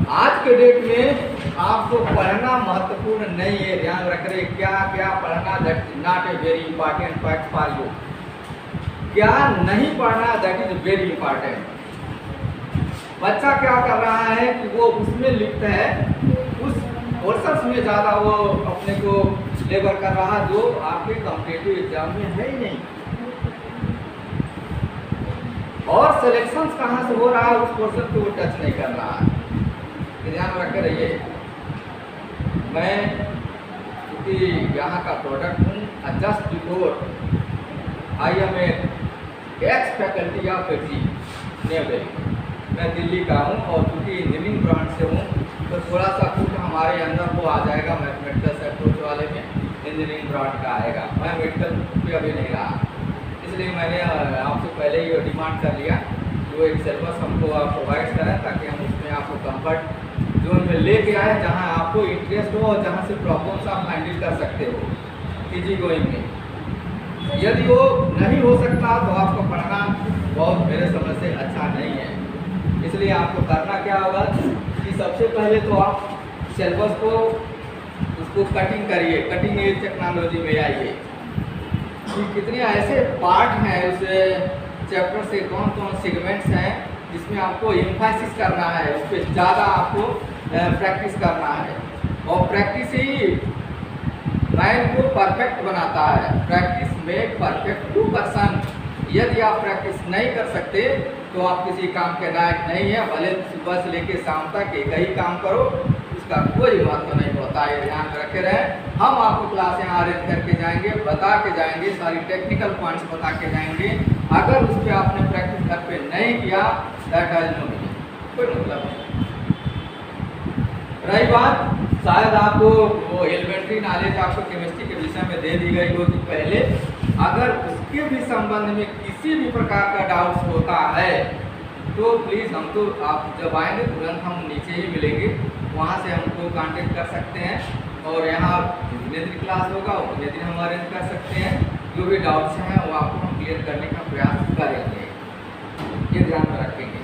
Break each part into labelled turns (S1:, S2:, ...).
S1: आज के डेट में आपको पढ़ना महत्वपूर्ण नहीं है, ध्यान रख रहे क्या क्या पढ़ना, that is not a very important fact for you. क्या नहीं पढ़ना दैट इज वेरी इंपॉर्टेंट। बच्चा क्या कर रहा है कि वो उसमें लिखता है, उस कोर्सेस में ज़्यादा वो अपने को लेबर कर रहा जो आपके कॉम्पिटिटिव एग्जाम में है ही नहीं। और सिलेक्शंस कहाँ से हो रहा है उस पोर्शन को वो टच नहीं कर रहा है। ध्यान रख के रहिए। मैं क्योंकि यहाँ का प्रोडक्ट हूँ, just before I am x faculty of naval, मैं दिल्ली का हूँ और चूँकि इंजीनियरिंग ब्रांच से हूँ तो थोड़ा सा कुछ हमारे अंदर वो आ जाएगा, मैथमेटिकल अप्रोच वाले में इंजीनियरिंग ब्रांच का आएगा। मैं मेडिकल पे अभी नहीं रहा, इसलिए मैंने आपसे पहले ही डिमांड कर लिया जो एक सिलेबस हमको आप प्रोवाइड करें ताकि हम उसमें आपको कंफर्ट जोन में लेके आए, जहाँ आपको इंटरेस्ट हो और जहाँ से प्रॉब्लम्स आप हैंडल कर सकते हो इजी गोइंग में। यदि वो नहीं हो सकता तो आपको पढ़ना बहुत मेरे समझ से अच्छा नहीं है। इसलिए आपको करना क्या होगा कि सबसे पहले तो आप सिलेबस को उसको कटिंग करिए, कटिंग एज टेक्नोलॉजी में आइए कि कितने ऐसे पार्ट हैं उस चैप्टर से, कौन कौन सेगमेंट्स हैं जिसमें आपको एम्फेसिस करना है, उस पर ज़्यादा आपको प्रैक्टिस करना है। और प्रैक्टिस ही मैन को परफेक्ट बनाता है। Practice make perfect to person. यदि आप प्रैक्टिस नहीं कर सकते तो आप किसी काम के लायक नहीं है। भले सुबह से लेकर शाम तक एक ही काम करो, उसका कोई महत्व नहीं होता है। ध्यान रखे रहे। हम आपको क्लास यहाँ अरेंज करके जाएंगे, बता के जाएंगे, सारी टेक्निकल पॉइंट्स बता के जाएंगे। अगर उस पर आपने प्रैक्टिस घर पे नहीं किया दैट हैज नो मीनिंग, कोई मतलब नहीं। रही बात, शायद आपको वो एलिमेंट्री नॉलेज आपको केमिस्ट्री के विषय में दे दी गई होगी पहले, अगर उसके भी संबंध में किसी भी प्रकार का डाउट्स होता है तो प्लीज़ हमको, आप जब आएंगे तुरंत हम नीचे ही मिलेंगे, वहाँ से हमको कांटेक्ट कर सकते हैं। और यहाँ जितने दिन क्लास होगा उतने दिन हम अरेंज कर सकते हैं। जो भी डाउट्स हैं वो आपको हम क्लियर करने का प्रयास करेंगे, ये ध्यान में रखेंगे।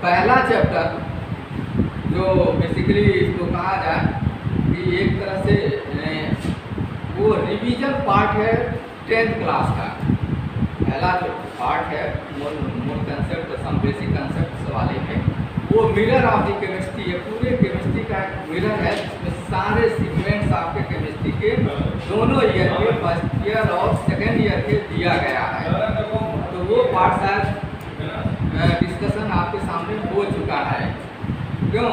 S1: पहला चैप्टर जो बेसिकली इसको कहा जाए कि एक तरह से वो रिवीजन पार्ट है 10th क्लास का। पहला जो पार्ट है मूल कंसेप्ट, सम बेसिक कंसेप्ट वाले में, वो मिरर ऑफ द केमिस्ट्री है। पूरे केमिस्ट्री का मिरर है जिसमें सारे सीक्वेंस आपके केमिस्ट्री के दोनों ईयर के, फर्स्ट ईयर और सेकेंड ईयर के दिया गया है। तो वो पार्ट शायद डिस्कशन आपके सामने हो चुका है, क्यों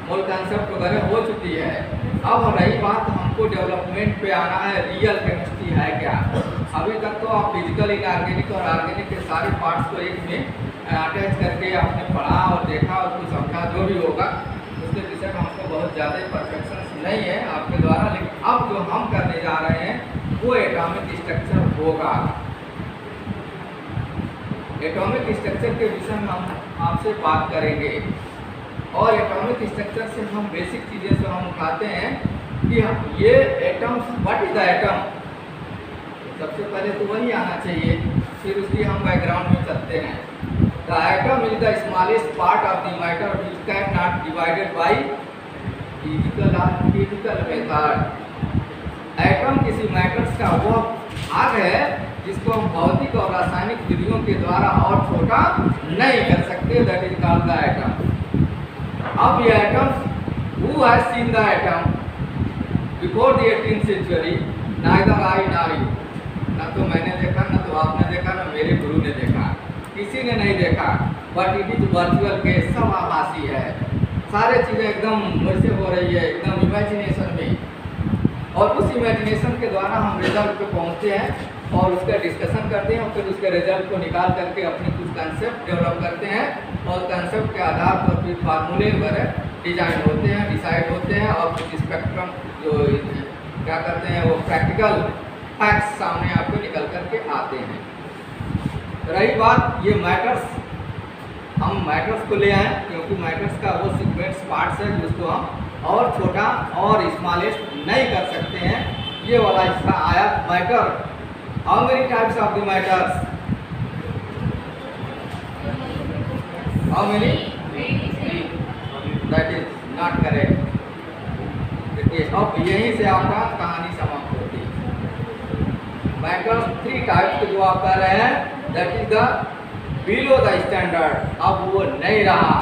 S1: मूल कंसेप्ट वगैरह हो चुकी है। अब रही बात हमको डेवलपमेंट पे आना है, रियल केमिस्ट्री है क्या। अभी तक तो आप फिजिकल, इनऑर्गेनिक और ऑर्गेनिक के सारे पार्ट्स को एक में अटैच करके आपने पढ़ा और देखा और कुछ समझा, जो भी होगा उसके विषय में हमको बहुत ज़्यादा परफेक्शन नहीं है आपके द्वारा। लेकिन अब जो हम करने जा रहे हैं वो एटॉमिक स्ट्रक्चर होगा। एटॉमिक स्ट्रक्चर के विषय में हम आपसे बात करेंगे और एटॉमिक स्ट्रक्चर से हम बेसिक चीज़ें से हम उठाते हैं कि ये atoms, what is the atom. सबसे पहले तो वही आना चाहिए, फिर उसकी हम बैकग्राउंड में चलते हैं। The atom is the smallest part of the matter which can not divided by physical और केमिकल मेथड। एटम किसी मैटर्स का वो भाग है जिसको हम भौतिक और रासायनिक विधियों के द्वारा और छोटा नहीं कर सकते, that is called the atom. अब ये atom, who has seen the atom before the 18th century? Neither I nor you. ना तो मैंने देखा, ना तो आपने देखा, ना मेरे गुरु ने देखा, किसी ने नहीं देखा। But it is virtual case, सब आभासी है। सारे चीज़ें एकदम वैसे हो रही है, एकदम इमेजिनेशन में। और उस इमेजिनेशन के द्वारा हम रिजल्ट पे पहुँचते हैं और उसका डिस्कशन करते हैं और फिर उसके रिजल्ट को निकाल करके अपने कुछ कंसेप्ट डेवलप करते हैं और कंसेप्ट के आधार पर फिर फार्मूले वगैरह डिजाइन होते हैं, डिसाइड होते हैं और कुछ स्पेक्ट्रम जो क्या करते हैं वो प्रैक्टिकल फैक्ट्स सामने आपको निकल करके आते हैं। रही बात ये मैटर्स, हम मैटर्स को ले आए क्योंकि मैटर्स का वो सीक्वेंस पार्ट्स है जिसको हम और छोटा और स्मॉलेस्ट नहीं कर सकते हैं। ये वाला हिस्सा आया matter. How many types of the matters? How many? That is not correct. देखिए अब यहीं से आपका कहानी समाप्त होती है। मैटर्स 3 टाइप्स के जो आप कह रहे हैं, that is the below the standard, अब वो नहीं रहा।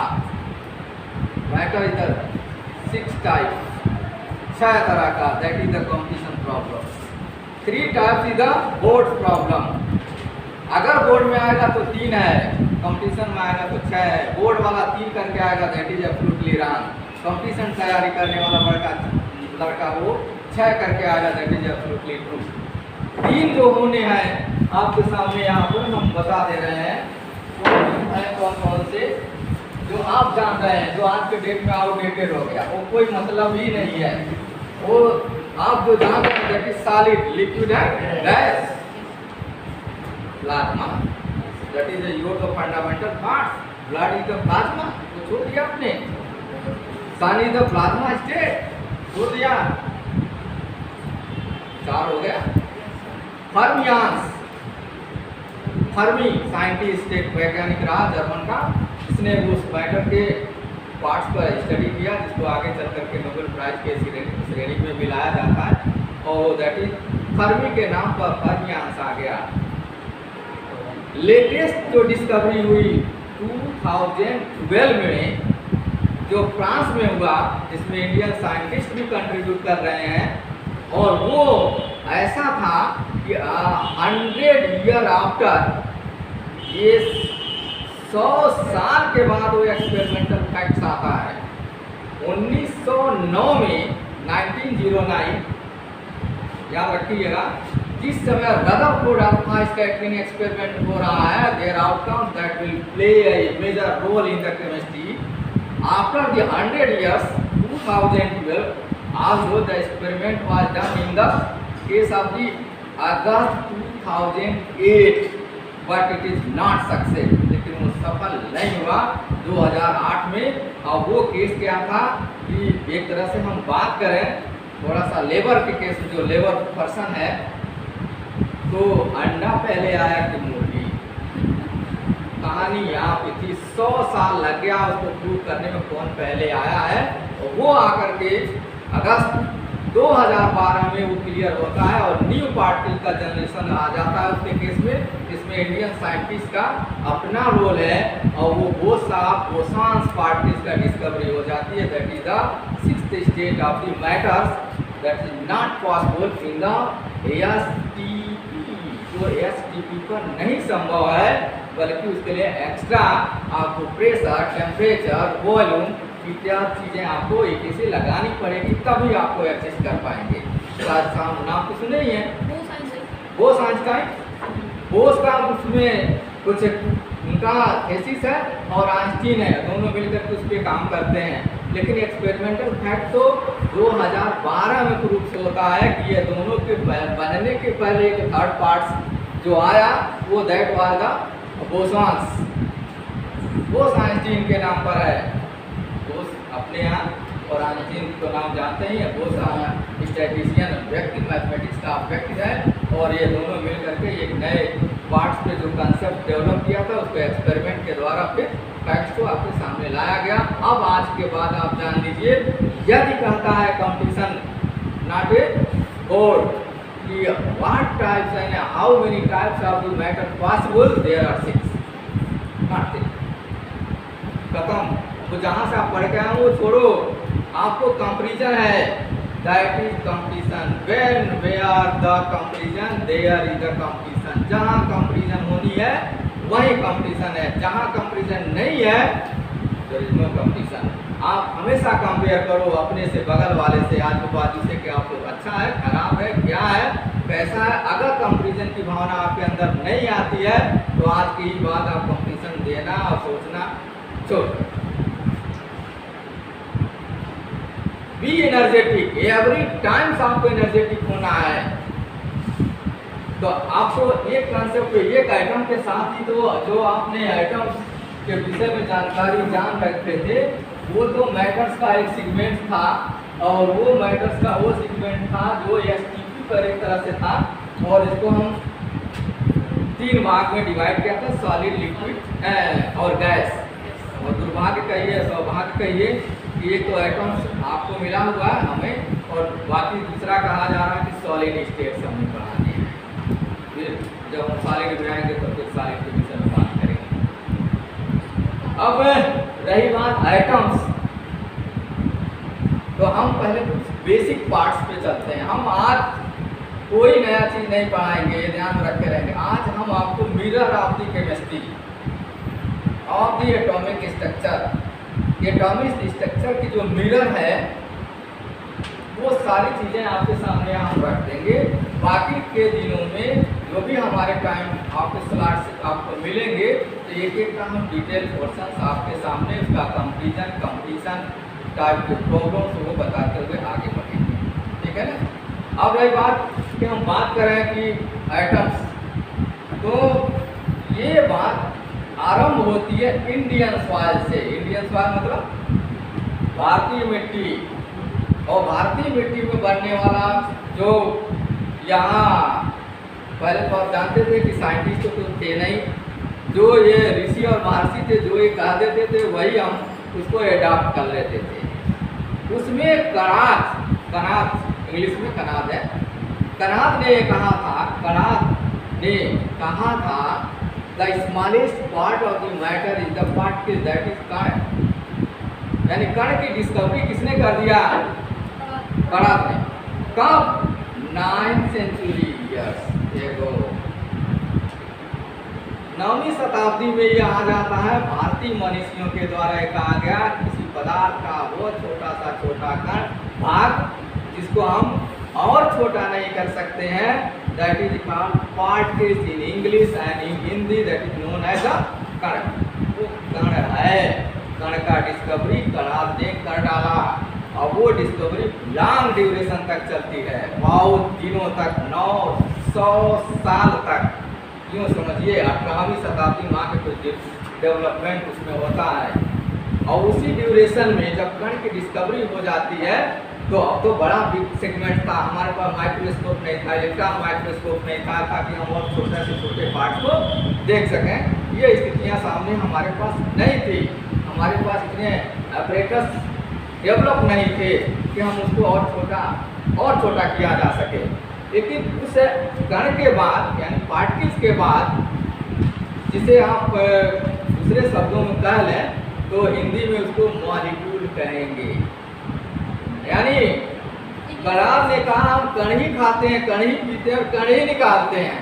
S1: मैटर इज द 6 टाइप्स, 6 तरह का, that is the competition problem. 3 types is the board problem. अगर बोर्ड में आएगा तो 3 है, कंपटीशन में आएगा तो 6 है। बोर्ड वाला 3 करके आएगा, that is absolutely wrong. Competition तैयारी करने वाला लड़का वो 6 करके आएगा, दैट इज एब्सोल्युटली ट्रू। 3 जो होने हैं आपके सामने यहाँ पर हम बता दे रहे हैं, कौन कौन से जो आप जान रहे हैं, जो आज के डेट में आउटडेटेड हो गया, वो कोई मतलब ही नहीं है। वो आप जो जान रहे हैं, that is solid, liquid and gas. Plasma, that is your the fundamental parts. Blood is the plasma, तो छोड़ दिया आपने। सन इज द प्लाज्मा स्टेट, छोड़ दिया। 4 हो गया। फर्मियांस, फर्मी साइंटिस्ट एक वैज्ञानिक रहा जर्मन का, इसने उस मैटर के पार्ट्स पर स्टडी किया जिसको आगे चल करके नोबेल प्राइज के श्रेणी में मिलाया जाता है, और दैट इज फर्मी के नाम पर फर्मियांस आ गया। लेटेस्ट जो डिस्कवरी हुई 2012 में, जो फ्रांस में हुआ, जिसमें इंडियन साइंटिस्ट भी कंट्रीब्यूट कर रहे हैं, और वो ऐसा था कि 100 ईयर आफ्टर, ये 100 साल के बाद वो एक्सपेरिमेंटल फैक्ट्स आता है। 1909 में 1909 याद रखिएगा, जिस समय रदरफोर्ड अल्फा स्कैटरिंग एक्सपेरिमेंट हो रहा है, their outcomes that will play a major role in the chemistry. After the 100 years 2012 also the experiment was done in the case of the August 2008, but it is not success, लेकिन वो सफल नहीं हुआ 2008 में। और वो केस क्या था कि एक तरह से हम बात करें थोड़ा सा लेबर के केस, जो लेबर पर्सन है, तो अंडा पहले आया कि मुर्गी, कहानी यहाँ पे थी। 100 साल लग गया उसको प्रूव करने में कौन पहले आया है, और वो आकर के अगस्त 2012 में वो क्लियर होता है, और न्यू पार्टिकल का जनरेशन आ जाता है उसके केस में, जिसमें इंडियन साइंटिस्ट का अपना रोल है, और वो बोसॉन्स पार्टिकल्स का डिस्कवरी हो जाती है। That is the 6th state of the matters that is not possible in the ASTP, जो ASTP पर नहीं संभव है, बल्कि उसके लिए एक्स्ट्रा आपको प्रेशर, टेम्परेचर, वॉल्यूम इत्यादि चीज़ें आपको एक से लगानी पड़ेगी, तभी आपको एक्सेस कर पाएंगे। नाम तो सुने ही हैं, बोस आइंस्टाइन। बोस का उसमें कुछ उनका थीसिस है और आइंस्टीन है, दोनों मिलकर के उस पर काम करते हैं। लेकिन एक्सपेरिमेंटल फैक्ट तो 2012 में प्रूफ होता है कि ये दोनों के बनने के पहले एक थर्ड पार्ट्स जो आया, वो that was the bosons. Bose Einstein के नाम पर है। बोस अपने यहाँ, और आइंस्टीन तो नाम जानते ही हैं। बोस स्टैटिस्टिशियन व्यक्ति, मैथमेटिक्स का व्यक्ति है, और ये दोनों मिल करके एक नए पार्ट्स पे जो कंसेप्ट डेवलप किया था, उसको एक्सपेरिमेंट के द्वारा फिर फैक्ट्स को आपके सामने लाया गया। अब आज के बाद आप जान लीजिए, यदि कहता है competition not a board, what types and how many types of the matter possible, there are 6, not 3। खत्म। तो जहाँ से आप पढ़ के आए वो छोड़ो, आपको कंपैरिजन है, that is competition. When where the comparison, there is the competition. जहाँ कंपैरिजन होनी है वही कंपटीशन है, जहाँ कंपैरिजन नहीं है देयर इज नो कंपटीशन। आप हमेशा कंपेयर करो अपने से, बगल वाले से, आजू बाजू से, कि आपको अच्छा है, खराब है, क्या है, कैसा है। अगर कंपैरिजन की भावना आपके अंदर नहीं आती है, तो आज की ही बात आप कंपटीशन देना और सोचना छोड़। बी एनर्जेटिक, एवरी टाइम्स आपको एनर्जेटिक होना है। तो आपको एक कंसेप्ट, एक आइटम के साथ ही तो जो आपने आइटम के विषय में जानकारी जान रखते थे, वो तो मैटर्स का एक सेगमेंट था, और वो मैटर्स का वो सेगमेंट था जो STP पर एक तरह से था, और इसको हम 3 भाग में डिवाइड किया था, सॉलिड, लिक्विड और गैस। और दुर्भाग्य कहिए, सौभाग्य कहिए कि एक तो एटम्स आपको मिला हुआ है हमें, और बाकी दूसरा कहा जा रहा है कि सॉलिड स्टेट से हमें पढ़ाने हैं। फिर जब हम सॉलिड में आएंगे तो फिर सॉलिड के विषय में बात करेंगे। अब रही बात एटम्स, तो हम पहले कुछ बेसिक पार्ट्स पे चलते हैं। हम आज कोई नया चीज़ नहीं पढ़ाएंगे, ये ध्यान रख के रहेंगे। आज हम आपको mirror of the chemistry of the atomic structure, atomic structure की जो मिरर है वो सारी चीज़ें आपके सामने हम रख देंगे। बाकी के दिनों में जो भी हमारे टाइम आपके स्लाइड से आपको मिलेंगे तो एक एक का हम डिटेल पोर्शन आपके सामने उसका कंपटीशन टाइप के प्रॉब्लम्स वो बताते हुए आगे बढ़ेंगे, ठीक है ना। अब रही बात कि हम बात करें कि एटम्स, तो ये बात आरंभ होती है इंडियन सॉइल से। इंडियन सॉइल मतलब भारतीय मिट्टी, और भारतीय मिट्टी में बनने वाला जो यहाँ पहले तो आप जानते थे कि साइंटिस्ट तो थे नहीं, जो ये ऋषि और महर्षि थे जो ये कह देते थे वही हम उसको एडॉप्ट कर लेते थे। उसमें कनात इंग्लिश में कनात है, कनात ने कहा था the smallest part of the matter is the particle that is कण। यानी कण की डिस्कवरी किसने कर दिया? कनात ने। कब? 9th century ईयर्स एगो, 9वीं शताब्दी में यह आ जाता है भारतीय मनीषियों के द्वारा कहा गया किसी पदार्थ का वो छोटा सा छोटा कण भाग जिसको हम और छोटा नहीं कर सकते हैं, that is called particles in English and in Hindi that is known as a कण। वो कण है, कण का डिस्कवरी कणाद ने कर डाला, और वो डिस्कवरी लॉन्ग ड्यूरेशन तक चलती है, बहुत दिनों तक, 900 साल तक। यूँ समझिए 18वीं शताब्दी में आके कुछ डेवलपमेंट उसमें होता है, और उसी ड्यूरेशन में जब कण की डिस्कवरी हो जाती है तो अब तो बड़ा बिग सेगमेंट था, हमारे पास माइक्रोस्कोप नहीं था, इलेक्ट्रॉन माइक्रोस्कोप नहीं था ताकि हम और छोटे से छोटे पार्ट को देख सकें। ये स्थितियाँ सामने हमारे पास नहीं थी, हमारे पास इतने ऑपरेटर्स डेवलप नहीं थे कि हम उसको और छोटा किया जा सके। लेकिन उस कण के बाद यानी पार्टिकल्स के बाद, जिसे आप दूसरे शब्दों में कह लें तो हिंदी में उसको मॉलिक्यूल कहेंगे। यानी कणाद ने कहा हम कण ही खाते हैं, कण ही पीते हैं, कण ही निकालते हैं।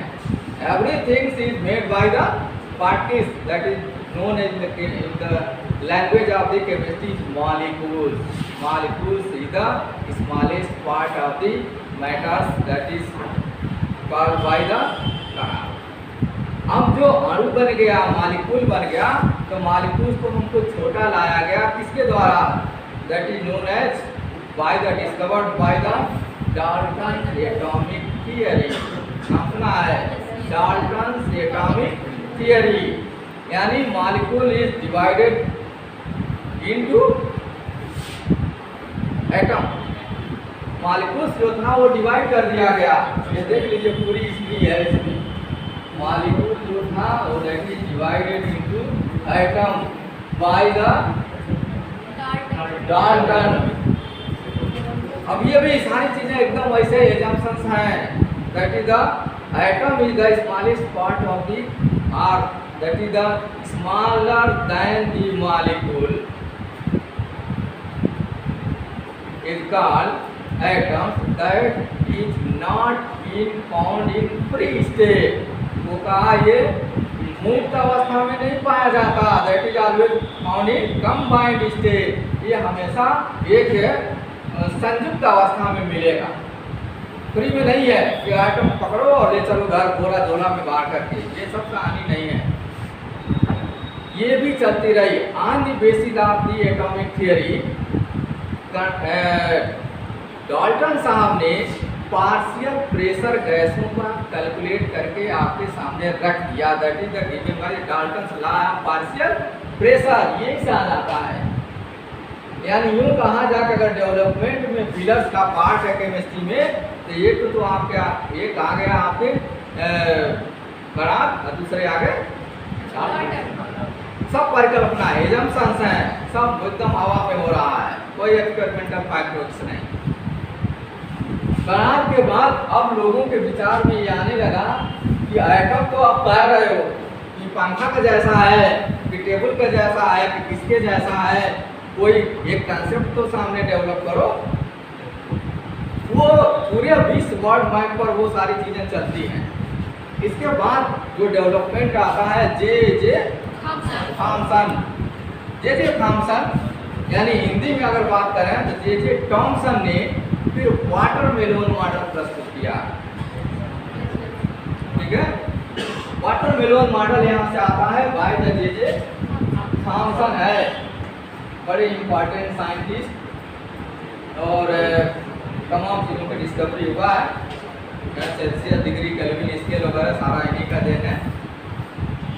S1: Everything is made by the particles that is known as in the language of the chemistry molecules. Molecules is the smallest part of the matters that is called by the कण। अब जो अणु बन गया, मॉलिक्यूल बन गया, तो molecules को हमको छोटा लाया गया किसके द्वारा? That is known as by the discovered by the Dalton atomic theory. अपना है डाल्टन एटॉमिक थियरी, यानी molecule is divided into atom. Molecules जो था वो डिवाइड कर दिया गया। ये देख लीजिए पूरी इसकी है, इसकी मॉलिक्यूल जो था वो that is divided into atom by the Dalton. अब ये भी सारी चीजें एकदम वैसे एजम्पशंस हैं। That is the atom is the smallest part of the are, that is the smaller than the molecule is called atom that is not been found in free state। वो कहा ये मुक्त अवस्था में नहीं पाया जाता, that is always found in combined state। ये हमेशा एक संयुक्त अवस्था में मिलेगा, फ्री में नहीं है कि आइटम पकड़ो और ले चलो घर बोरा झोला में बाहर करके, ये सब कहानी नहीं है। ये भी चलती रही। On the basis of the atomic theory Dalton साहब ने पार्शियल प्रेशर गैसों का कैलकुलेट करके आपके सामने रख दिया। That is the given by Dalton law of partial pressure. ये से आ जाता है, यानी यूँ कहा जाकर अगर डेवलपमेंट में पिलर्स का पार्ट है केमिस्ट्री में, तो एक तो आपके एक आ गया आपके कणाद और दूसरे आ गए डाल्टन। सब परिकल्पना है, एजम्पशंस हैं, सब एकदम हवा पे हो रहा है, कोई एक्सपेरिमेंटल फैक्ट्स नहीं। बनाव के बाद अब लोगों के विचार में ये आने लगा कि एटम तो आप कह रहे हो कि पंखा का जैसा है, कि टेबल का जैसा है, कि किसके जैसा है, कोई एक कंसेप्ट तो सामने डेवलप करो। वो पूरे विश्व वर्ल्ड मैप पर वो सारी चीजें चलती हैं। इसके बाद जो डेवलपमेंट आता है जे थॉमसन, यानी हिंदी में अगर बात करें तो जे थॉमसन ने फिर वाटरमेलोन मॉडल प्रस्तुत किया। ठीक है, वाटरमेलोन मॉडल यहाँ से आता है बाय द जे थॉमसन, है बड़े इंपॉर्टेंट साइंटिस्ट और तमाम चीज़ों की डिस्कवरी हुआ है। सेल्सियस डिग्री केल्विन स्केल वगैरह सारा इन्हीं का देन है।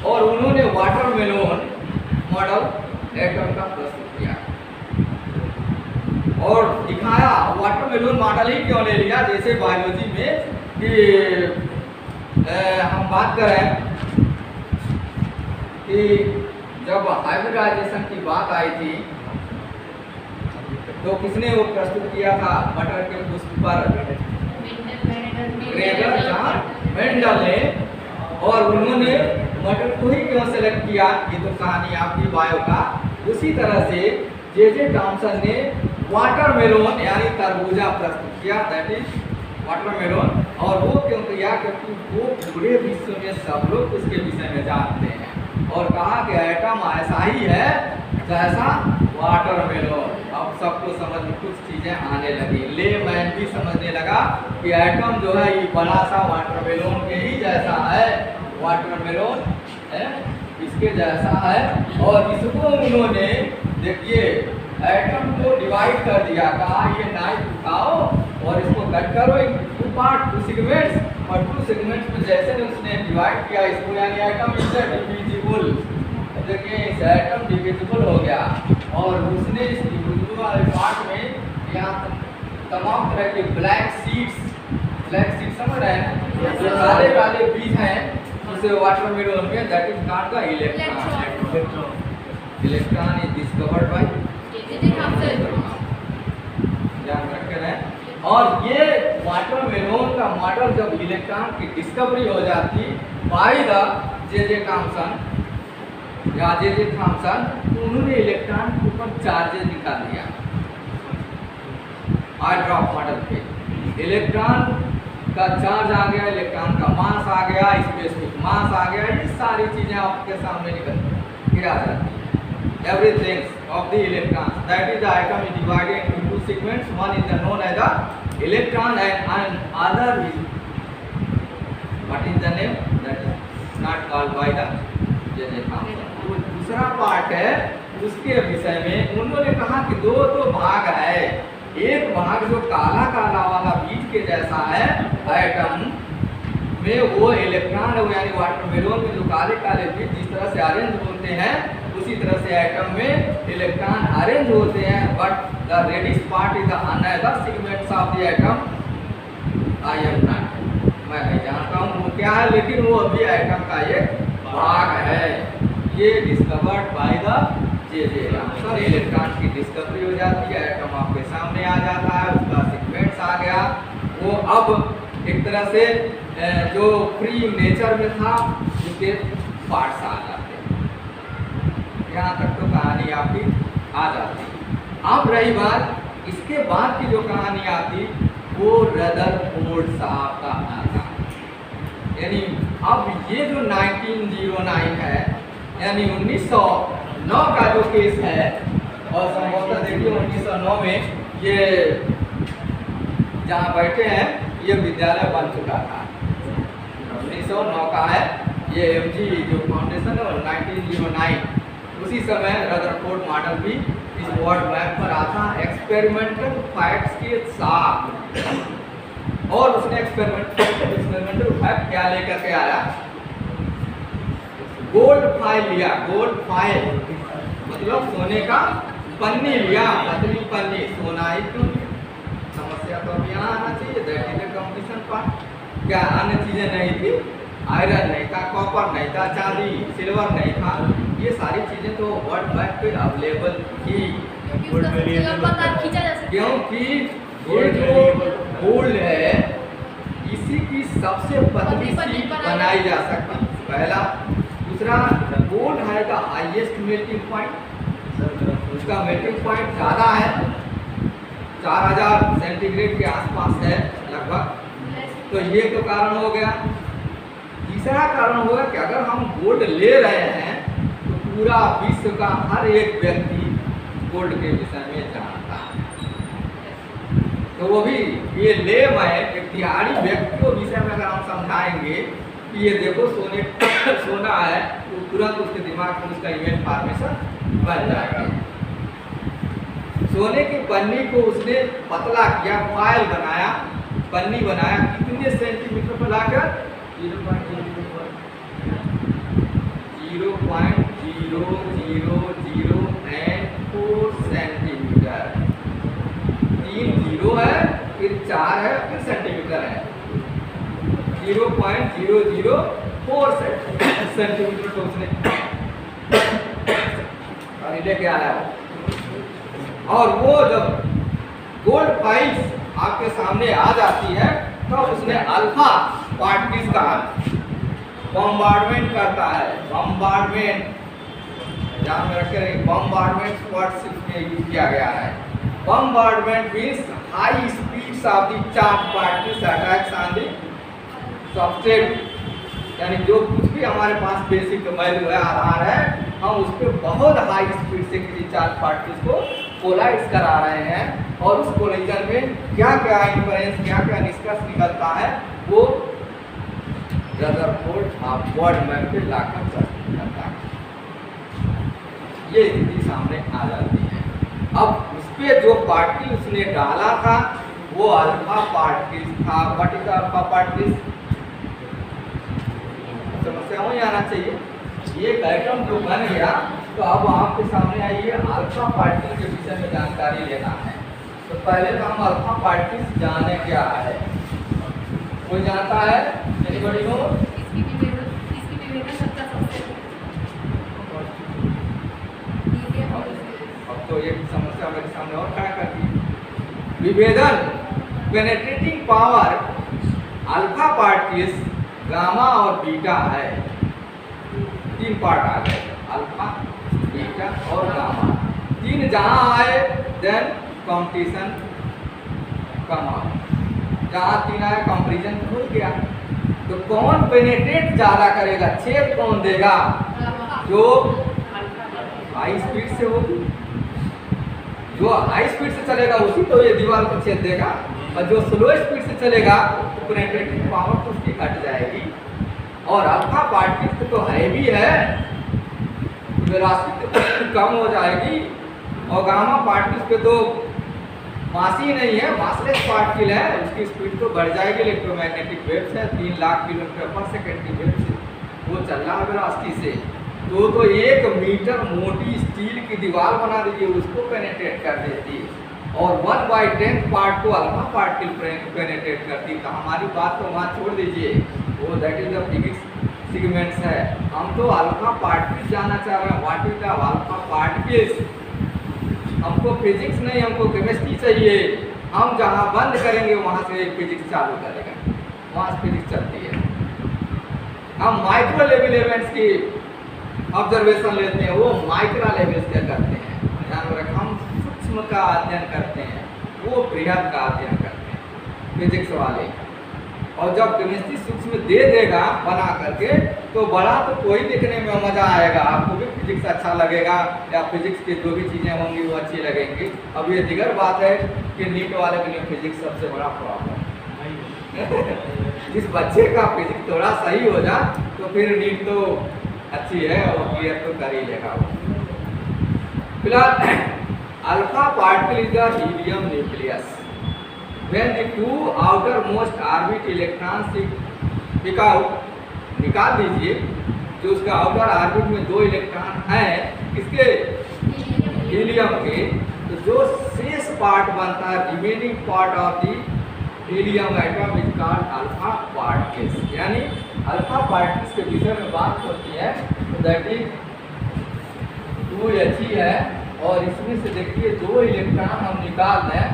S1: और उन्होंने वाटरमेलोन मॉडल एटम का प्रस्तुत किया और दिखाया। वाटरमेलोन मॉडल ही क्यों ले लिया, जैसे बायोलॉजी में कि हम बात करें कि जब हाइब्रिडाइजेशन की बात आई थी तो किसने वो प्रस्तुत किया था मटर के पुष्प पर, ग्रेगर जॉन मेंडल ने। और उन्होंने मटर को ही क्यों सेलेक्ट किया, ये तो कहानी आपकी बायो का। उसी तरह से जे थॉमसन ने वाटरमेलोन यानी तरबूजा प्रस्तुत किया, दैट इज वाटरमेलोन। और वो क्यों किया, क्योंकि वो पूरे विश्व में सब लोग उसके विषय में जानते हैं और कहा कि एटम ऐसा ही है जैसा वाटरमेलोन। अब सबको समझ में कुछ चीजें आने लगी, लेमैन भी समझने लगा कि एटम जो है ये बड़ा सा वाटरमेलोन के ही जैसा है, वाटरमेलोन है इसके जैसा है। और इसको उन्होंने देखिए एटम को डिवाइड कर दिया, कहा ये नाइफ उठाओ और इसको कट करो टू पार्ट, टू सेगमेंट्स, और टू सेगमेंट्स में जैसे उसने डिवाइड किया इसको, यानी एटम इज डिविजिबल। देखिए इस एटम डिविजिबल हो गया और उसने इस डिविजिबल वाले पार्ट में यहाँ तमाम तरह के ब्लैक सीड्स समझ रहे हैं, जो काले काले बीज हैं उसे वाटरमेलोन में, that is not the electron is discovered by ध्यान रखे हैं। और ये वाटरमेलोन का मॉडल जब इलेक्ट्रॉन की डिस्कवरी हो जाती बाय द जे थॉमसन या जे थॉमसन, तो उन्होंने इलेक्ट्रॉन के ऊपर चार्जेस निकाल दिया आई ड्रॉप मॉडल पे। इलेक्ट्रॉन का चार्ज आ गया, इलेक्ट्रॉन का मास आ गया, स्पेसिफिक मास आ गया, ये सारी चीजें आपके सामने निकल के आ जाती है। Everything of the electron that is the item is divided into two segments, one is the known as the electron and other is what is the name, that is not called by the J Thomson. दूसरा पार्ट है उसके विषय में उन्होंने कहा कि दो तो भाग है, एक भाग जो काला काला वाला बीज के जैसा है एटम में, वो इलेक्ट्रॉन है, यानी वाटरमेलोन में जो काले काले बीज जिस तरह से अरेंज होते हैं उसी तरह से एटम में इलेक्ट्रॉन अरेंज होते हैं। But the reddish part is the another segments of the atom. I am not, मैं नहीं जानता हूँ वो क्या है, लेकिन वो अभी एटम का एक भाग है। ये discovered by the J Thompson. Electron की डिस्कवरी हो जाती है, एटम आपके सामने आ जाता है, उसका सीक्वेंस आ गया। वो अब एक तरह से जो फ्री नेचर में था उसके पार्ट्स आ जाते हैं। यहाँ तक तो कहानी आपकी आ जाती। अब रही बात इसके बाद की जो कहानी आती वो रदरफोर्ड साहब का आता, यानी अब ये जो 1909 है, यानी 1909 का जो केस है, और संभवतः देखिए 1909 में ये जहाँ बैठे हैं ये विद्यालय बन चुका था। 1909 का है ये MG जो फाउंडेशन है, और 1909 उसी समय रदरफोर्ड मॉडल भी इस वर्ल्ड मैप पर आता एक्सपेरिमेंटल फैक्ट्स के साथ। और उसने एक्सपेरिमेंटल फैक्ट क्या लेकर के आया, गोल्ड फाइल लिया। गोल्ड फाइल मतलब सोने का पन्नी लिया, पतली पन्नी, सोना ही क्यों, समस्या तो अब यहाँ आना चाहिए। That is competition part. क्या अन्य चीजें नहीं थी, आयरन नहीं था, कॉपर नहीं था, चांदी सिल्वर नहीं था, ये सारी चीज़ें तो वर्ल्ड मैप पे अवेलेबल थी, क्योंकि ये जो गोल्ड है इसी की सबसे पतली शीट बनाई जा सकती है, पहला। दूसरा, गोल्ड है का हाईएस्ट मेल्टिंग पॉइंट, उसका मेल्टिंग पॉइंट ज़्यादा है, 4000 सेंटीग्रेड के आसपास है लगभग। तो ये तो कारण हो गया। तीसरा कारण होगा कि अगर हम गोल्ड ले रहे हैं तो पूरा विश्व का हर एक व्यक्ति गोल्ड के विषय में जानता है, तो वो भी ये ले मैं एक दिहाड़ी व्यक्ति को विषय में अगर हम समझाएंगे कि ये देखो सोना है, तो तुरंत उसके दिमाग में उसका इमेज फॉर्मेशन बन जाएगा। सोने की पन्नी को उसने पतला किया, फाइल बनाया, पन्नी बनाया, कितने सेंटीमीटर पर लाकर 0.0004 सेंटीमीटर, 3 जीरो है, फिर 4 है, फिर सेंटीमीटर है, 0.004 सेंटीमीटर तो उसने लेके आया। और वो जब गोल्ड फाइल्स आपके सामने आ जाती है तो उसने अल्फा पार्टिकल्स का बम्बार्डमेंट करता है। बम्बार्डमेंट ध्यान में रखें, बम्बार्डमेंट वर्ड में यूज किया गया है। Bombardment means high speeds of the charge particles attacks on the substrate, यानी जो कुछ भी हमारे पास बेसिक वैल्यू है, आधार है, हम उस पर बहुत हाई स्पीड से किसी चार्ज पार्टिकल्स को कोलाइड करा रहे हैं, और उस कोलिजन में क्या क्या इन्फ्लुएंस, क्या क्या निष्कर्ष निकलता है, वो रदरफोर्ड वर्ल्ड मैप पे लाकर करता है। ये स्थिति सामने आ जाती है। अब उस पर जो पार्टिकल उसने डाला था वो अल्फा पार्टिकल था। What is alpha particle? समस्या में आना चाहिए। ये डायग्राम जो बन गया, तो अब आपके सामने आइए अल्फा पार्टिकल के विषय में जानकारी लेना है। तो पहले तो हम अल्फा पार्टिकल जाने क्या है, कोई जानता है? Anybody know? अब तो एक समस्या मेरे सामने और खड़ा कर दी। विभेदन, penetrating power alpha particles, gamma और बीटा है। 3 पार्ट आ गए, अल्फा, बीटा और गामा। 3 जहां आए देन कंपटीशन कम आए, जहां 3 आए कंपैरिजन हो गया। तो कौन पेनेट्रेट ज्यादा करेगा, छेद कौन देगा? जो हाई स्पीड से होगी, जो हाई स्पीड से चलेगा उसी तो ये दीवार को छेद देगा, और जो स्लो स्पीड से चलेगा तो पेनेट्रेटिंग पावर तो उसकी घट जाएगी। और अल्फा पार्टिकल तो हैवी है, वेलोसिटी कम हो जाएगी, और गामा पार्टिकल पे तो मास ही नहीं है, मासलेस पार्टिकल है, उसकी स्पीड तो बढ़ जाएगी। इलेक्ट्रोमैग्नेटिक वेव्स है, 3 लाख किलोमीटर पर सेकंड की वेव से वो चल रहा है वेलोसिटी से। तो 1 मीटर मोटी स्टील की दीवार बना दीजिए, उसको पेनेट्रेट कर देती, और 1/10 पार्ट को अल्फा पार्टिकल पेनेट्रेट करती। तो हमारी बात को वहाँ छोड़ दीजिए, वो that is the physics segments है। हम तो अल्फा पार्टिकल जाना चाह रहे हैं, what is the alpha particles. हमको फिजिक्स नहीं, हमको केमिस्ट्री चाहिए। हम जहाँ बंद करेंगे वहाँ से फिजिक्स चालू करेगा, वहाँ से फिजिक्स चलती है। हम माइक्रो लेवल इवेंट्स की ऑब्जर्वेशन लेते हैं, वो माइक्रो लेवल्स क्या करते हैं, ध्यान रखें। हम सूक्ष्म का अध्ययन करते हैं, वो बृहद का अध्ययन करते हैं फिजिक्स वाले। और जब केमिस्ट्री सूक्ष्म दे देगा बना करके, तो बड़ा तो कोई देखने में मजा आएगा, आपको भी फिजिक्स अच्छा लगेगा, या फिजिक्स की जो भी चीज़ें होंगी वो अच्छी लगेंगी। अब ये दिगर बात है कि नीट वाले के लिए फिजिक्स सबसे बड़ा प्रॉब्लम जिस बच्चे का फिजिक्स थोड़ा सही हो जाए तो फिर नीट तो अच्छी है, और क्लियर तो कर ही लेगा वो। फिलहाल alpha particle is the helium nucleus. When the 2 outermost orbit electrons pick out, निकाल दीजिए, जो उसका आउटर ऑर्बिट में 2 इलेक्ट्रॉन हैं, किसके? हीलियम के। तो जो शेष पार्ट बनता है, remaining part of the helium atom is called alpha particles. यानी अल्फा पार्टिकल्स के विषय में बात होती है, तो दैट इज है और इसमें से देखिए 2 इलेक्ट्रॉन हम निकाल दें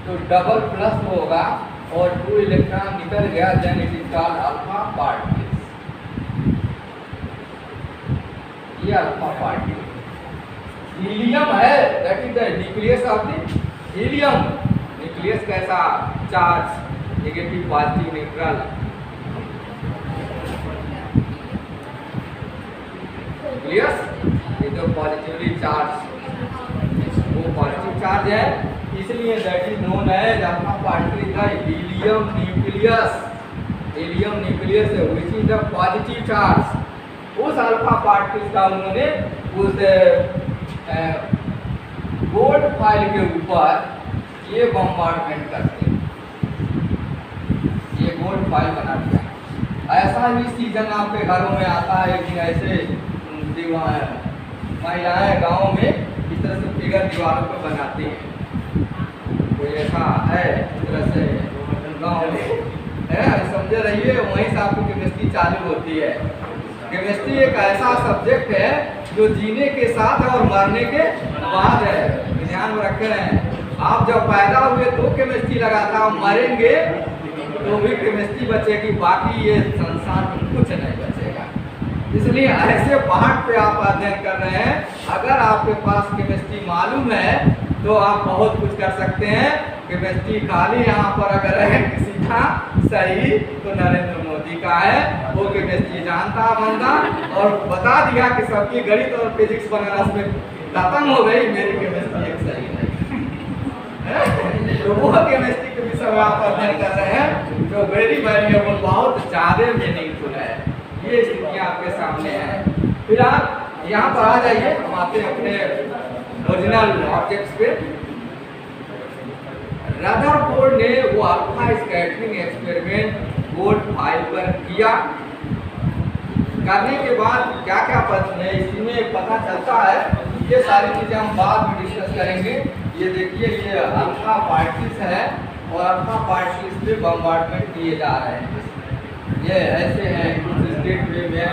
S1: तो डबल प्लस होगा और 2 इलेक्ट्रॉन निकल गया, then it is called alpha particles. ये अल्फा पार्टिकल हीलियम है, that is the nucleus of the helium. Nucleus कैसा? Charge, negative, positive, neutral. Nucleus ये जो पॉजिटिवली चार्ज, वो पॉजिटिव चार्ज है, इसलिए that is known as alpha particle का helium nucleus. Helium nucleus है which is the positive charge. उस alpha particle का उन्होंने उस गोल्ड फाइल के ऊपर ये बम्बार्डमेंट करते हैं, ये गोल्ड फाइल बना दिया। ऐसा ही सीजन आपके घरों में आता है कि ऐसे महिलाएं गाँव में इस तरह से फिगर दीवारों पर बनाती हैं। कोई ऐसा है इस तरह से गाँव में है, समझे रहिए, वहीं से आपकी केमिस्ट्री चालू होती है। केमिस्ट्री एक ऐसा सब्जेक्ट है जो जीने के साथ और मरने के बाद है, ध्यान में रखे हैं। आप जब पैदा हुए तो केमिस्ट्री लगाता, मरेंगे तो भी केमिस्ट्री बचेगी, बाकी ये संसार में कुछ नहीं बचेगा। इसलिए ऐसे पार्ट पे आप अध्ययन कर रहे हैं। अगर आपके पास केमिस्ट्री मालूम है तो आप बहुत कुछ कर सकते हैं। केमिस्ट्री खाली यहाँ पर अगर है किसी का सही तो नरेंद्र मोदी का है, वो केमिस्ट्री जानता बंदा और बता दिया कि सबकी गणित और फिजिक्स बनारस में खत्म हो गई, मेरी केमिस्ट्री एक सही नहीं। तो वो केमिस्ट्री के विषय में आप अध्ययन कर रहे हैं जो वेरी वैल्यूएबल, बहुत ज्यादा मीनिंगफुल है। ये स्थितियाँ आपके सामने है। फिर आप यहाँ पर आ जाइए, हम आते हैं अपने ओरिजिनल ऑब्जेक्ट्स पे। रदरफोर्ड ने वो alpha scattering experiment gold file पर किया। करने के बाद क्या क्या इसमें पता चलता है, ये सारी चीजें हम बाद में डिस्कस करेंगे। ये देखिए, ये अल्फा पार्टिकल्स है और अल्फा पार्टिकल्स पे बम्बार्डमेंट किए जा रहे हैं। ये ऐसे हैं कुछ स्टेट में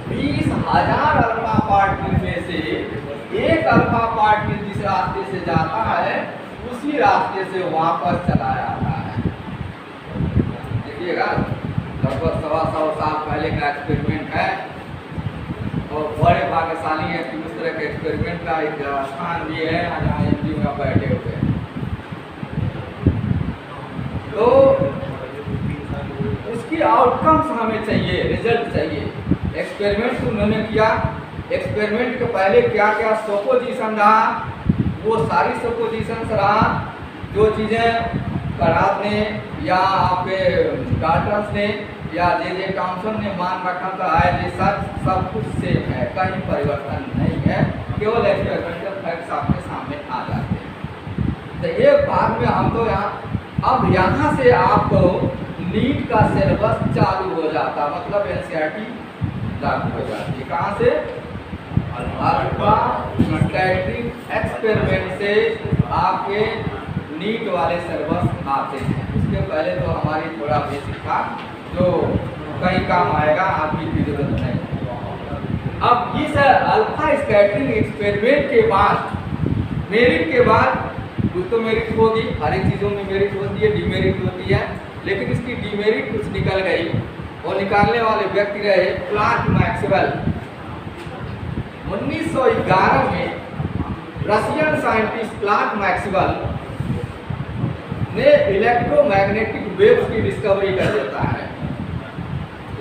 S1: 20,000 अल्फा पार्टिकल में से एक अल्फा पार्टिकल जिस रास्ते से जाता है उसी रास्ते से वापस चला आता है। देखिएगा, लगभग 125 साल पहले का एक्सपेरिमेंट है और बड़े भाग्यशाली है कि उस तरह के एक्सपेरिमेंट का एक स्थान भी है जहाँ एमपी में बैठे हुए हैं। तो उसकी आउटकम्स हमें चाहिए, रिजल्ट चाहिए। एक्सपेरिमेंट उन्होंने किया, एक्सपेरिमेंट के पहले क्या क्या सपोजिशन रहा, वो सारी सपोजिशंस रहा जो चीज़ें करात ने या आपके डाल्टन ने या जे टॉमसन ने मान रखा था है, सब कुछ सेम है, कहीं परिवर्तन नहीं है, केवल एक्सपेरिमेंटल फैक्ट्स आपके सामने आ जाते हैं। तो ये बाद में हम तो अब यहाँ से आपको नीट का सिलेबस चालू हो जाता, मतलब एनसीईआरटी लागू हो जाती है। कहाँ से? अल्फा स्कैटरिंग एक्सपेरिमेंट से आपके नीट वाले सिलेबस आते हैं। उसके पहले तो हमारी थोड़ा बेसिक था जो कहीं काम आएगा, आपकी की जरूरत नहीं। अब इस अल्फा स्कैटरिंग एक्सपेरिमेंट के बाद, मेरिट के बाद कुछ तो मेरिट होगी, हर एक चीज़ों में मेरिट होती है, डिमेरिट होती है, लेकिन इसकी डिमेरिट कुछ निकल गई और निकालने वाले व्यक्ति रहे क्लार्क मैक्सवेल। 1911 में रशियन साइंटिस्ट क्लार्क मैक्सवेल ने इलेक्ट्रोमैग्नेटिक वेव्स की डिस्कवरी कर देता है।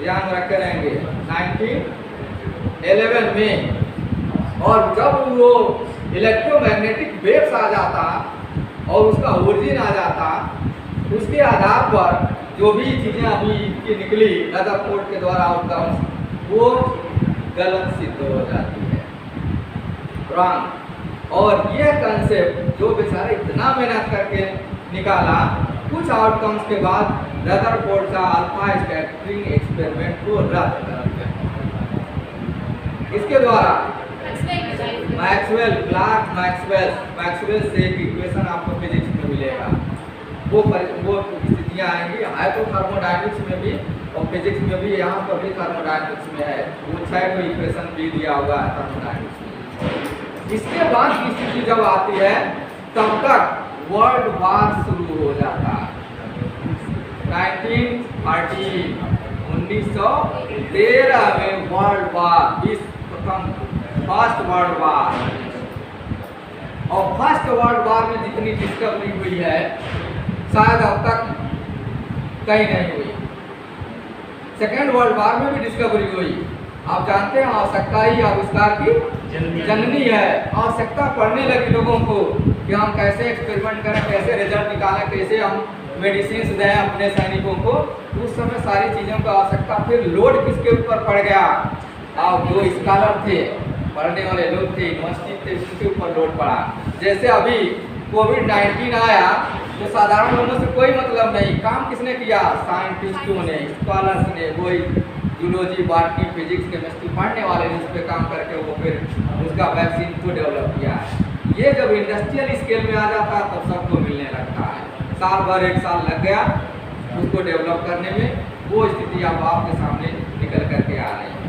S1: ध्यान रखे रहेंगे 1911 में। और जब वो इलेक्ट्रोमैग्नेटिक वेव्स आ जाता और उसका ओरिजिन आ जाता, उसके आधार पर जो भी चीज़ें अभी की निकली रदरफोर्ड के द्वारा आउटकम्स, वो गलत सिद्ध हो जाती है, रॉन्ग। और ये कंसेप्ट जो बेचारे इतना मेहनत करके निकाला, कुछ आउटकम्स के बाद रदरफोर्ड का अल्फा स्कैटरिंग एक्सपेरिमेंट को रद्द कर दिया। इसके द्वारा मैक्सवेल, क्लार्क मैक्सवेल से एक इक्वेशन आपको फिजिक्स में मिलेगा, वो स्थितियाँ आएंगी, है तो थर्मोडायनेमिक्स में भी और फिजिक्स में भी, यहाँ पर भी थर्मोडायनेमिक्स में है, वो छह को इक्वेशन भी दिया हुआ है थर्मोडायनेमिक्स में। इसके बाद की स्थिति जब आती है तब तक वर्ल्ड वार शुरू हो जाता है। 1913 में वर्ल्ड वार, विश्व प्रथम फर्स्ट वर्ल्ड वार, और फर्स्ट वर्ल्ड वार में जितनी डिस्कवरी हुई है शायद अब तक कहीं नहीं हुई। सेकेंड वर्ल्ड वार में भी डिस्कवरी हुई। आप जानते हैं आवश्यकता ही आविष्कार की जननी है। आवश्यकता पड़ने लगी लोगों को कि हम कैसे एक्सपेरिमेंट करें, कैसे रिजल्ट निकालें, कैसे हम मेडिसिन दें अपने सैनिकों को। उस समय सारी चीज़ों की आवश्यकता, फिर लोड किसके ऊपर पड़ गया, और जो स्कॉलर थे, पढ़ने वाले लोग थे, यूनिवर्सिटी थे, उसके ऊपर लोड पड़ा। जैसे अभी कोविड-19 आया तो साधारण लोगों से कोई मतलब नहीं, काम किसने किया, साइंटिस्टों ने, स्कॉलर्स ने, वही जूलॉजी, बॉटनी, फिजिक्स, केमिस्ट्री पढ़ने वाले ने उस पर काम करके वो फिर उसका वैक्सीन को डेवलप किया है। ये जब इंडस्ट्रियल स्केल में आ जाता है तब सबको मिलने लगता है। साल भर, एक साल लग गया उसको डेवलप करने में। वो स्थिति अब आपके सामने निकल करके आ रही है।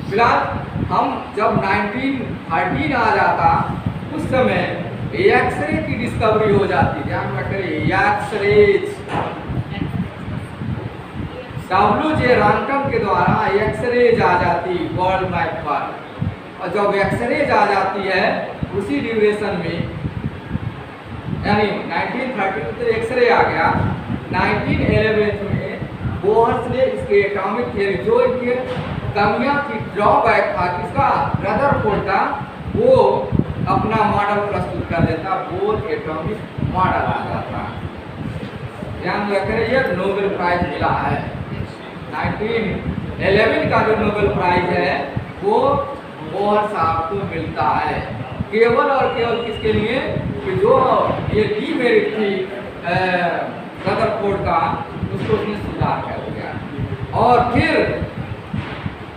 S1: फिलहाल हम जब 1913 आ जाता उस समय एक्सरे की डिस्कवरी हो जाती। ध्यान रखें, एक्सरेज, डब्ल्यू.जे. रॉन्टम के द्वारा एक्सरेज आ जाती वर्ल्ड मैप पर। और जब एक्सरेज आ जाती है उसी ड्यूरेशन में, यानी 1913 में तो एक्सरे आ गया, 1911 में बोहर्स ने इसके एटॉमिक थियरी, जो इनके कमियां थी, ड्रॉबैक था किसका, रदरफोर्ड का, वो अपना मॉडल प्रस्तुत कर देता, बोर एटॉमिक मॉडल आ जाता। ध्यान रखें, ये नोबेल प्राइज मिला है। 1911 का जो नोबेल प्राइज है वो बोहर साहब को मिलता है, केवल और केवल किसके लिए, कि जो ये डीमेरिट थी रदरफोर्ड का, उसको उसने सुधार कर दिया। और फिर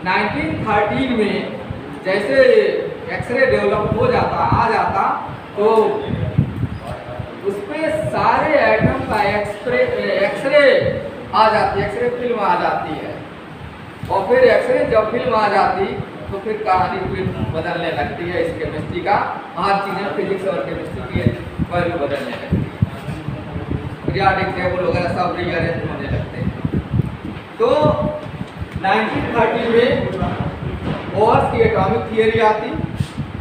S1: 1913 में जैसे एक्सरे डेवलप हो जाता, आ जाता, तो उस पर सारे एटम का एक्सरे आ जाती, एक्सरे फिल्म आ जाती है। और फिर एक्सरे जब फिल्म आ जाती तो फिर कहानी फिर बदलने लगती है इस केमिस्ट्री का। हर चीज़ें फिजिक्स और केमिस्ट्री की वैल्यू बदलने लगती है, पीरियोडिक टेबल वगैरह सब रीअरेंज होने लगते हैं। तो 1913 में बोहर्स की एटॉमिक थियरी आती।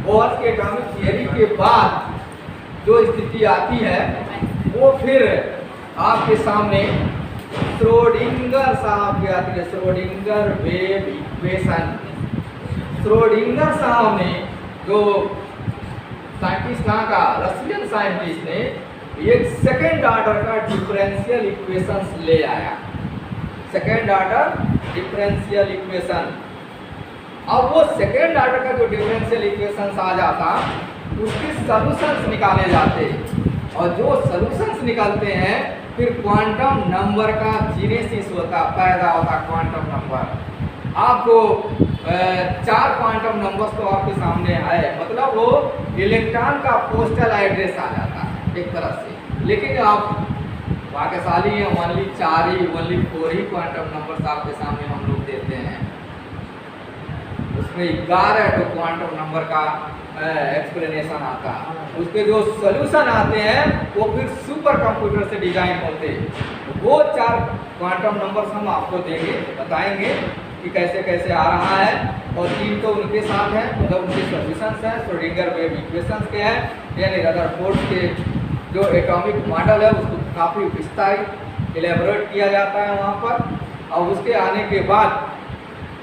S1: बोहर्स की एटॉमिक थियरी के बाद जो स्थिति आती है वो फिर आपके सामने श्रोडिंगर साहब की आती है, श्रोडिंगर वेव इक्वेशन। श्रोडिंगर साहब ने, जो साइंटिस्ट यहाँ का रशियन साइंटिस्ट ने, एक सेकेंड ऑर्डर का डिफरेंशियल इक्वेशंस ले आया, सेकेंड ऑर्डर डिफरेंशियल इक्वेशन। अब वो सेकेंड ऑर्डर का जो डिफरेंशियल इक्वेशंस आ जाता, उसके सॉल्यूशंस निकाले जाते, और जो सॉल्यूशंस निकलते हैं फिर क्वांटम नंबर का जीनेसिस होता, पैदा होता क्वांटम नंबर। आपको 4 क्वांटम नंबर्स तो आपके सामने आए, मतलब वो इलेक्ट्रॉन का पोस्टल एड्रेस आ जाता है एक तरह से। लेकिन आप भाग्यशाली हैं, ओनली 4 ही, ओनली 4 ही क्वांटम नंबर्स आपके सामने हम लोग देते हैं। उसमें 11 तो क्वांटम नंबर का एक्सप्लेनेशन आता है। उसके जो सॉल्यूशन आते हैं वो फिर सुपर कंप्यूटर से डिजाइन होते हैं। वो 4 क्वांटम नंबर्स हम आपको देंगे, बताएंगे कि कैसे कैसे आ रहा है, और 3 तो उनके साथ हैं, मतलब उनके सॉल्यूशंस हैं, श्रोडिंगर वेव इक्वेशंस के हैं, यानी रदरफोर्ड के जो एटॉमिक मॉडल है उसको काफ़ी विस्तारित इलेबोरेट किया जाता है वहाँ पर। और उसके आने के बाद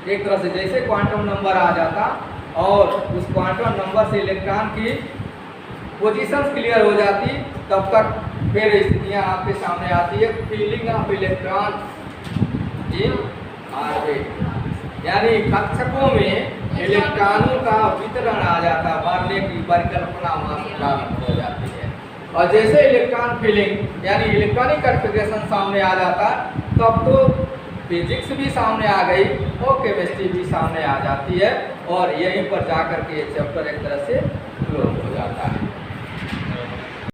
S1: एक तरह से जैसे क्वांटम नंबर आ जाता और उस क्वांटम नंबर से इलेक्ट्रॉन की पोजीशंस क्लियर हो जाती, तब तक फिर स्थितियाँ आपके सामने आती है, feeling of electron in orbit, यानी कक्षकों में इलेक्ट्रॉनों का वितरण आ जाता, बढ़ने की परिकल्पना प्रारंभ हो जाती है। और जैसे इलेक्ट्रॉन फीलिंग यानी इलेक्ट्रॉनिक कॉन्फ़िगरेशन सामने आ जाता, तब तो फिजिक्स भी सामने आ गई और केमिस्ट्री भी सामने आ जाती है, और यहीं पर जाकर के ये चैप्टर एक तरह से क्लोज हो जाता है।